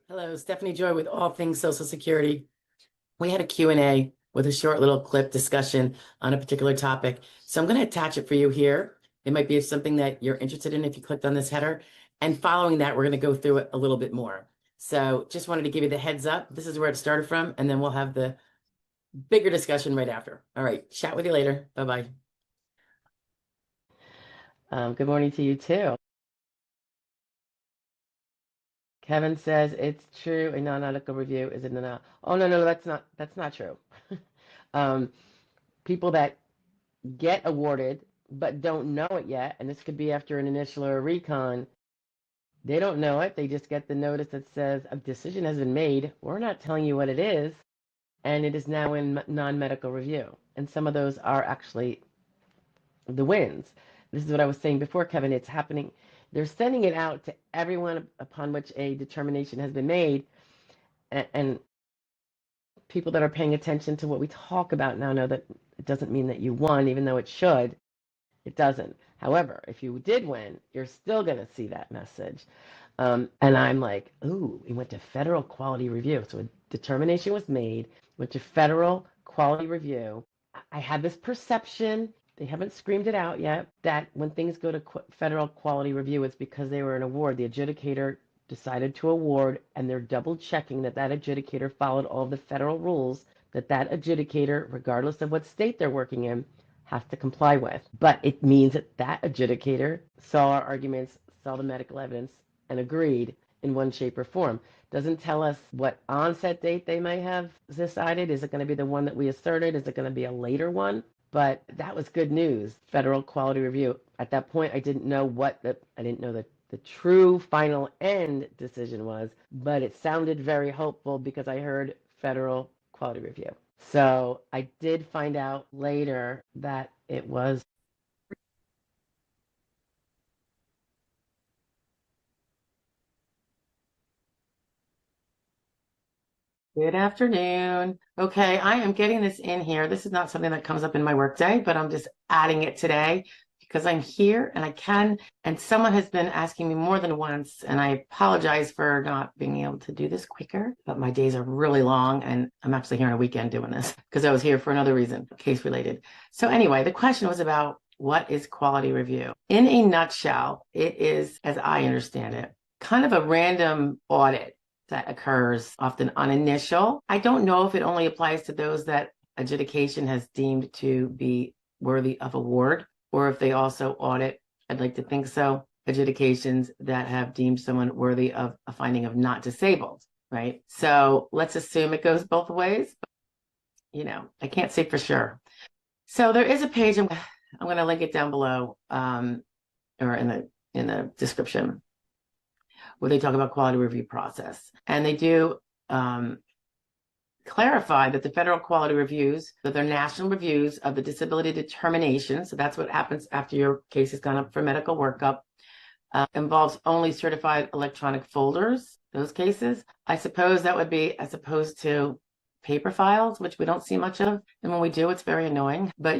Hello, Stephanie Joy with All Things Social Security. We had a Q&A with a short little clip discussion on a particular topic. So I'm going to attach it for you here. It might be something that you're interested in if you clicked on this header. And following that, we're going to go through it a little bit more. So just wanted to give you the heads up. This is where it started from, and then we'll have the bigger discussion right after. All right, chat with you later. Bye-bye. Good morning to you too. Kevin says it's true. A non-article review is in the Oh no, that's not true. um, People that get awarded but don't know it yet, and this could be after an initial or a recon, they don't know it. They just get the notice that says a decision has been made. We're not telling you what it is, and it is now in non-medical review. And some of those are actually the wins. This is what I was saying before, Kevin. It's happening. They're sending it out to everyone upon which a determination has been made. And people that are paying attention to what we talk about now know that it doesn't mean that you won, even though it should. It doesn't. However, if you did win, you're still going to see that message. And I'm like, ooh, it went to federal quality review. So a determination was made, went to federal quality review. I had this perception, they haven't screamed it out yet, that when things go to federal quality review, it's because they were an award. The adjudicator decided to award, and they're double checking that that adjudicator followed all of the federal rules that that adjudicator, regardless of what state they're working in, has to comply with. But it means that that adjudicator saw our arguments, saw the medical evidence, and agreed in one shape or form. Doesn't tell us what onset date they may have decided. Is it going to be the one that we asserted? Is it going to be a later one? But that was good news. Federal quality review. At that point, I didn't know the true final end decision was, but it sounded very hopeful because I heard federal quality review. So I did find out later that it was. Good afternoon. Okay, I am getting this in here. This is not something that comes up in my workday, but I'm just adding it today because I'm here and I can. And someone has been asking me more than once, and I apologize for not being able to do this quicker, but my days are really long and I'm actually here on a weekend doing this because I was here for another reason, case related. So anyway, the question was about what is quality review? In a nutshell, it is, as I understand it, kind of a random audit that occurs often on initial. I don't know if it only applies to those that adjudication has deemed to be worthy of award, or if they also audit, I'd like to think so, adjudications that have deemed someone worthy of a finding of not disabled, right? So let's assume it goes both ways. But, I can't say for sure. So there is a page, I'm going to link it down below or in the description, where they talk about quality review process. And they do clarify that the federal quality reviews, that they're national reviews of the disability determination, so that's what happens after your case has gone up for medical workup, involves only certified electronic folders, those cases. I suppose that would be as opposed to paper files, which we don't see much of. And when we do, it's very annoying. But,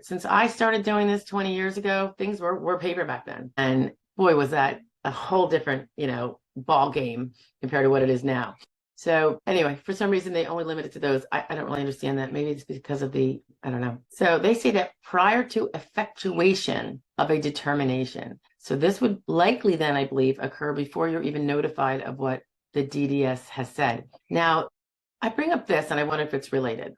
since I started doing this 20 years ago, things were paper back then. And boy, was that a whole different, ball game compared to what it is now. So anyway, for some reason, they only limit it to those. I don't really understand that. Maybe it's because of I don't know. So they say that prior to effectuation of a determination. So this would likely then, I believe, occur before you're even notified of what the DDS has said. Now, I bring up this and I wonder if it's related.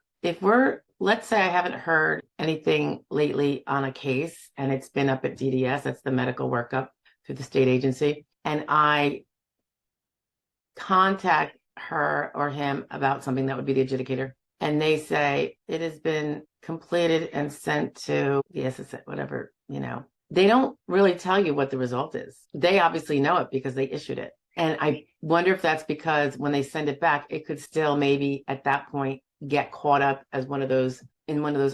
Let's say I haven't heard anything lately on a case and it's been up at DDS, that's the medical workup through the state agency, and I contact her or him about something that would be the adjudicator, and they say it has been completed and sent to the SSD, whatever, they don't really tell you what the result is. They obviously know it because they issued it. And I wonder if that's because when they send it back, it could still maybe at that point get caught up as one of those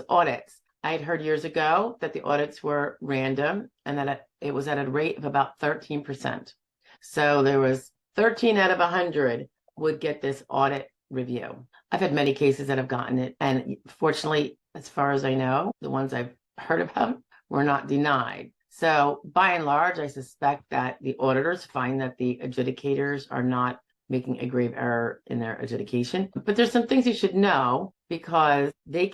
audits. I had heard years ago that the audits were random and that it was at a rate of about 13%. So there was 13 out of 100 would get this audit review. I've had many cases that have gotten it. And fortunately, as far as I know, the ones I've heard about were not denied. So by and large, I suspect that the auditors find that the adjudicators are not making a grave error in their adjudication. But there's some things you should know because they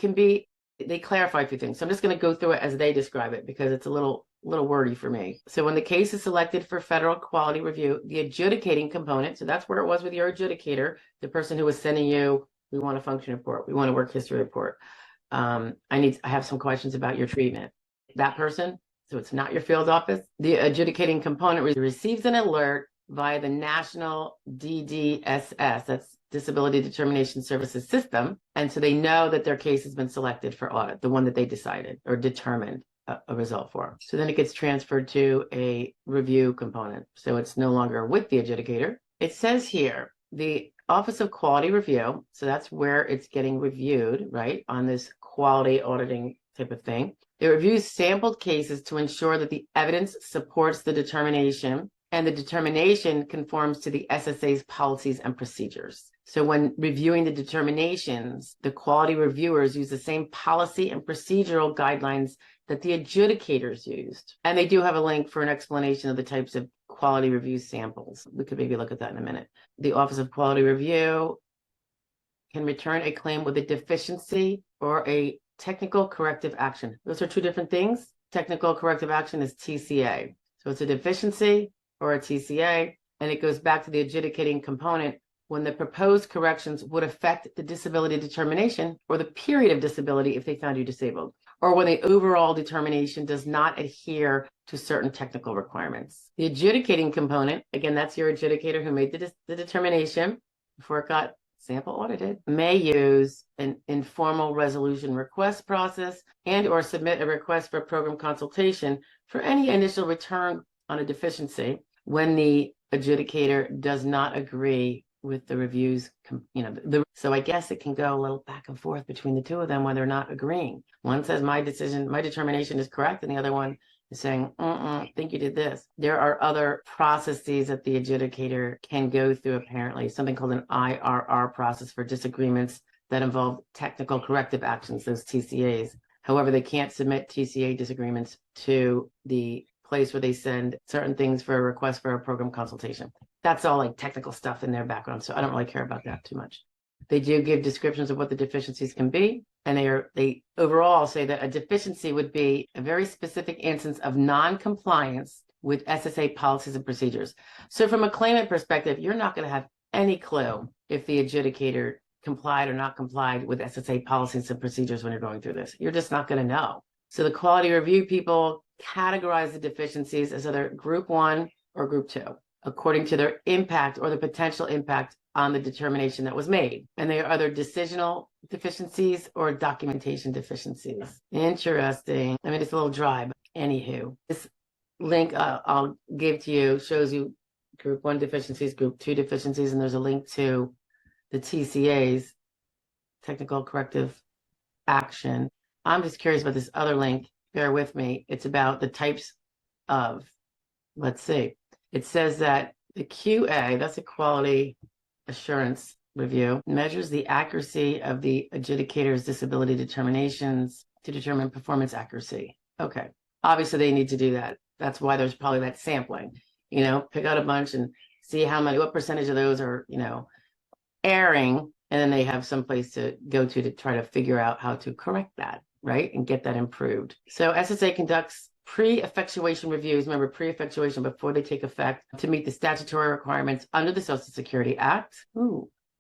clarify a few things. So I'm just going to go through it as they describe it because it's a little wordy for me. So when the case is selected for federal quality review, the adjudicating component, so that's where it was with your adjudicator, the person who was sending you, we want a function report, we want a work history report. I have some questions about your treatment. That person, so it's not your field office. The adjudicating component receives an alert via the National DDSS, that's Disability Determination Services System. And so they know that their case has been selected for audit, the one that they decided or determined a result for. So then it gets transferred to a review component. So it's no longer with the adjudicator. It says here, the Office of Quality Review, so that's where it's getting reviewed, right, on this quality auditing type of thing. It reviews sampled cases to ensure that the evidence supports the determination and the determination conforms to the SSA's policies and procedures. So when reviewing the determinations, the quality reviewers use the same policy and procedural guidelines that the adjudicators used. And they do have a link for an explanation of the types of quality review samples. We could maybe look at that in a minute. The Office of Quality Review can return a claim with a deficiency or a technical corrective action. Those are two different things. Technical corrective action is TCA. So it's a deficiency or a TCA, and it goes back to the adjudicating component when the proposed corrections would affect the disability determination or the period of disability if they found you disabled, or when the overall determination does not adhere to certain technical requirements. The adjudicating component, again, that's your adjudicator who made the determination before it got sample audited, may use an informal resolution request process and or submit a request for program consultation for any initial return on a deficiency when the adjudicator does not agree with the reviews, so I guess it can go a little back and forth between the two of them when they're not agreeing. One says my determination is correct, and the other one is saying, I think you did this. There are other processes that the adjudicator can go through, apparently, something called an IRR process for disagreements that involve technical corrective actions, those TCAs. However, they can't submit TCA disagreements to the place where they send certain things for a request for a program consultation. That's all like technical stuff in their background, so I don't really care about that too much. They do give descriptions of what the deficiencies can be, and they overall say that a deficiency would be a very specific instance of non-compliance with SSA policies and procedures. So from a claimant perspective, you're not going to have any clue if the adjudicator complied or not complied with SSA policies and procedures when you're going through this. You're just not going to know. So the quality review people categorize the deficiencies as either group 1 or group 2, according to their impact or the potential impact on the determination that was made. And they are either decisional deficiencies or documentation deficiencies. Interesting. I mean, it's a little dry, but anywho, this link I'll give to you shows you group 1 deficiencies, group 2 deficiencies, and there's a link to the TCAs, technical corrective action. I'm just curious about this other link. Bear with me. It's about the types of, let's see. It says that the QA, that's a quality assurance review, measures the accuracy of the adjudicator's disability determinations to determine performance accuracy. Okay. Obviously, they need to do that. That's why there's probably that sampling. Pick out a bunch and see what percentage of those are, erring. And then they have some place to go to try to figure out how to correct that, right? And get that improved. So SSA conducts pre-effectuation reviews, remember pre-effectuation before they take effect, to meet the statutory requirements under the Social Security Act.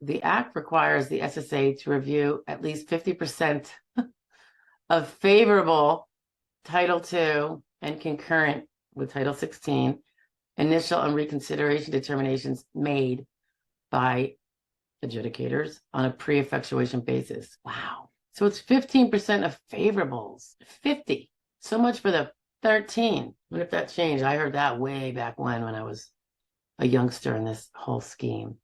The Act requires the SSA to review at least 50% of favorable Title II and concurrent with Title 16 initial and reconsideration determinations made by adjudicators on a pre-effectuation basis. Wow. So it's 15% of favorables. 50. So much for the 13. What if that changed? I heard that way back when I was a youngster in this whole scheme.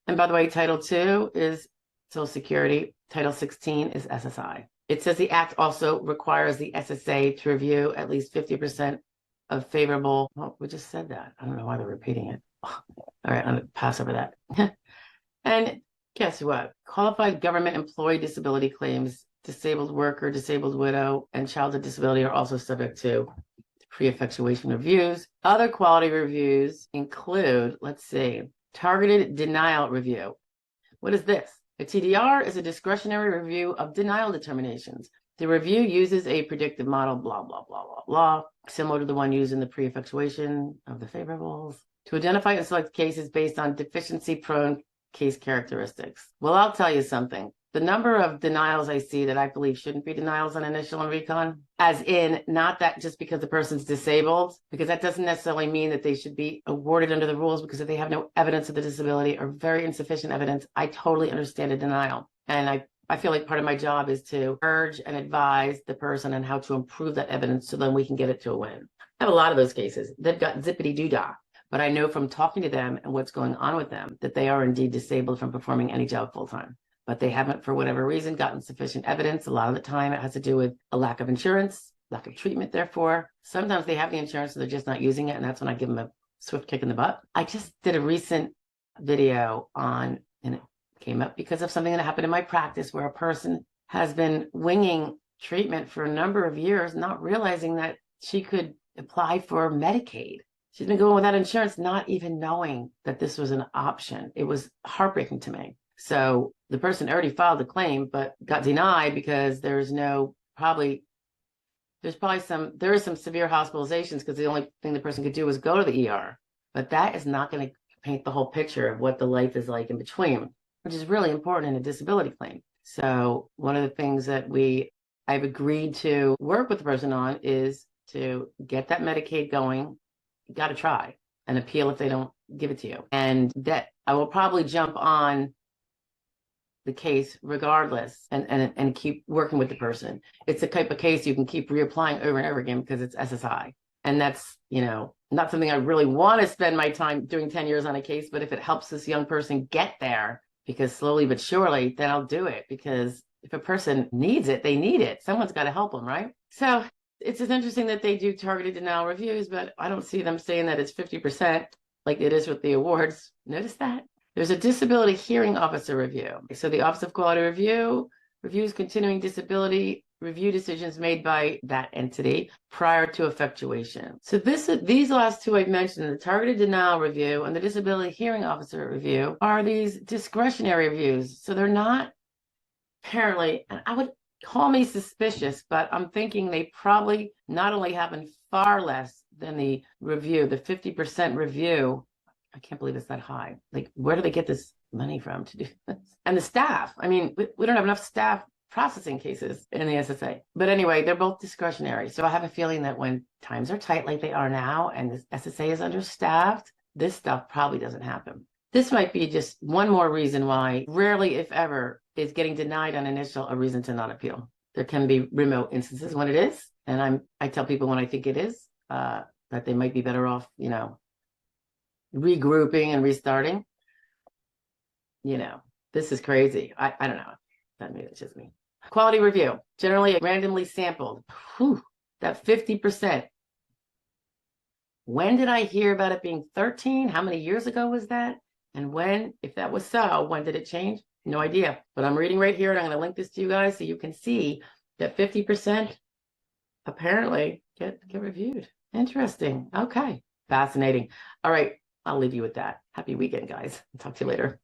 And by the way, Title II is Social Security. Title 16 is SSI. It says the Act also requires the SSA to review at least 50% of favorable. Well, we just said that. I don't know why they're repeating it. All right, I'm going to pass over that. And guess what? Qualified government employee disability claims, disabled worker, disabled widow, and child with disability are also subject to pre-effectuation reviews. Other quality reviews include, let's see, Targeted denial review. What is this? A TDR is a discretionary review of denial determinations. The review uses a predictive model, blah, blah, blah, blah, blah, similar to the one used in the pre-effectuation of the favorables, to identify and select cases based on deficiency-prone case characteristics. Well, I'll tell you something. The number of denials I see that I believe shouldn't be denials on initial and recon, as in not that just because the person's disabled, because that doesn't necessarily mean that they should be awarded under the rules, because if they have no evidence of the disability or very insufficient evidence, I totally understand a denial. And I feel like part of my job is to urge and advise the person on how to improve that evidence so then we can get it to a win. I have a lot of those cases. They've got zippity-doo-dah. But I know from talking to them and what's going on with them that they are indeed disabled from performing any job full-time. But they haven't, for whatever reason, gotten sufficient evidence. A lot of the time it has to do with a lack of insurance, lack of treatment, therefore. Sometimes they have the insurance, so they're just not using it, and that's when I give them a swift kick in the butt. I just did a recent video on, and it came up because of something that happened in my practice where a person has been winging treatment for a number of years, not realizing that she could apply for Medicaid. She's been going without insurance, not even knowing that this was an option. It was heartbreaking to me. So the person already filed a claim, but got denied because there is some severe hospitalizations because the only thing the person could do was go to the ER. But that is not going to paint the whole picture of what the life is like in between, which is really important in a disability claim. So one of the things that I've agreed to work with the person on is to get that Medicaid going. You got to try and appeal if they don't give it to you. And that I will probably jump on the case regardless and keep working with the person. It's the type of case you can keep reapplying over and over again because it's SSI. And that's, not something I really want to spend my time doing 10 years on a case, but if it helps this young person get there, because slowly but surely, then I'll do it, because if a person needs it, they need it. Someone's got to help them, right? So it's just interesting that they do targeted denial reviews, but I don't see them saying that it's 50% like it is with the awards. Notice that? There's a disability hearing officer review. So the Office of Quality Review reviews continuing disability review decisions made by that entity prior to effectuation. So these last two I've mentioned, the targeted denial review and the disability hearing officer review, are these discretionary reviews. So they're not apparently, and I would call me suspicious, but I'm thinking they probably not only happen far less than the review, the 50% review. I can't believe it's that high. Like, where do they get this money from to do this? And the staff, I mean, we don't have enough staff processing cases in the SSA. But anyway, they're both discretionary. So I have a feeling that when times are tight like they are now and the SSA is understaffed, this stuff probably doesn't happen. This might be just one more reason why rarely, if ever, is getting denied on initial a reason to not appeal. There can be remote instances when it is. And I tell people when I think it is, that they might be better off, regrouping and restarting. This is crazy. I don't know. Maybe it's just me. Quality review, generally randomly sampled. Whew, that 50%. When did I hear about it being 13? How many years ago was that? And when, if that was so, when did it change? No idea. But I'm reading right here, and I'm going to link this to you guys so you can see that 50% apparently get reviewed. Interesting. Okay. Fascinating. All right. I'll leave you with that. Happy weekend, guys. Talk to you later.